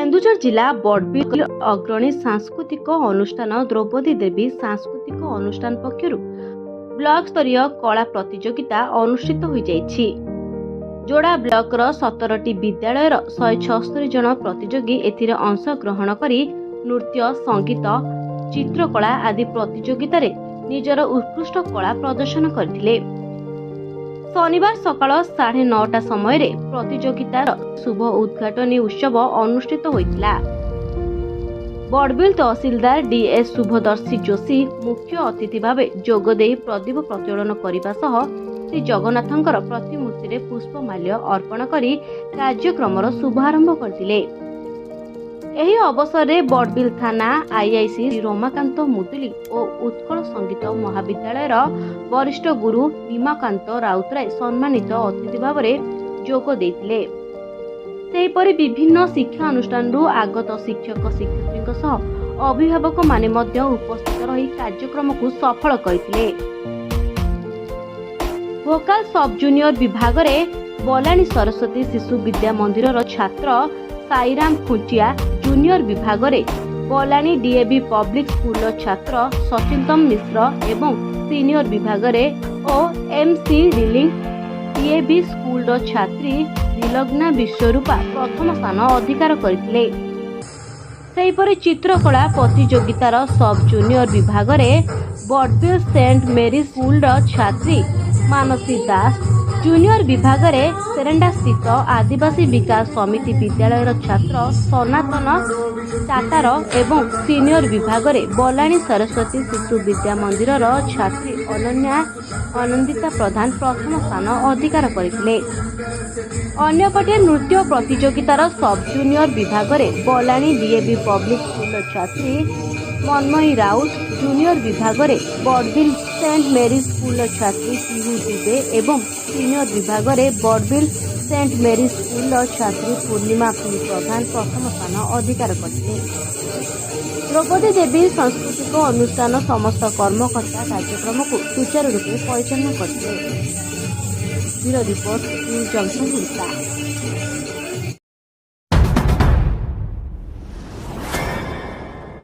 केन्दुझर जिला बड़बिल अग्रणी सांस्कृतिक अनुष्ठान द्रौपदी देवी सांस्कृतिक अनुष्ठान पक्षर ब्लॉक स्तरीय कला प्रतियोगिता अनुष्ठित हो जाइछि। जोड़ा ब्लॉक 17टी विद्यालय 176 जन प्रतियोगी एथिरे अंश ग्रहण करी नृत्य संगीत चित्रकला आदि प्रतियोगिता रे निजर उत्कृष्ट कला प्रदर्शन करथिले। शनिवार सकाळ 9:30 समय प्रतियोगितार शुभ उद्घाटनी उत्सव अनुष्ठित होइतिला। बड़बिल तहसीलदार डीएस शुभदर्शी जोशी मुख्य अतिथि भावे जोगदे प्रदीप प्रज्वलन करने सह श्री जगन्नाथंकर प्रतिमूर्ति रे पुष्पमाल्य अर्पण करी कार्यक्रमर शुभारंभ करथिले। एही अवसर में बड़बिल थाना आईआईसी रमाकांत मुदुली और उत्कल संगीत महाविद्यालय वरिष्ठ गुरु निमाकांत राउतराय सम्मानित अतिथि भाव में जोग देइतिले। सेहीपरि विभिन्न शिक्षा अनुष्ठान आगत शिक्षक शिक्षयित्री सह अभिभावक माने मध्य उपस्थित रही कार्यक्रम को सफल करथिले। भोकाल सब जूनियर विभाग में बलानी सरस्वती शिशु विद्या मंदिर छात्र साईराम खुंचिया, जूनियर विभाग में बलानी डीएवी पब्लिक स्कूल छात्र सचिंतम मिश्र एवं सीनियर विभाग में ओएमसी रिलिंग डीएवी स्कूल छात्री दिलग्ना विश्वरूपा प्रथम स्थान अधिकार करथिले। सेहीपरि चित्रकला प्रतियोगितार सब जूनियर विभाग में Barbil Saint Mary school छात्री Mansi दास, जूनियर विभाग में सेरेंडा स्थित आदिवासी विकास समिति विद्यालय छात्र सनातन टाटार एवं सीनियर विभाग में बलानी सरस्वती शिशु विद्या मंदिर छात्री अनन्या आनंदिता प्रधान प्रथम स्थान अधिकार करथिले। अन्यपटे नृत्य प्रतियोगितार सब जूनियर विभाग में बलानी डीएवी पब्लिक स्कूल छात्री मनमयी राउत, जूनियर विभाग में बड़बिल सेंट मेरी स्कूल छात्री पिहू दुबे एवं सीनियर विभाग में बड़बिल सेंट मेरी स्कूल छात्री पूर्णिमा पी प्रधान प्रथम स्थान अधिकार करते। द्रौपदी देवी सांस्कृतिक अनुष्ठान समस्त कर्मकर्ता कार्यक्रम को सुचारू रूप परिचालन करते। Bureau report news junction Odisha.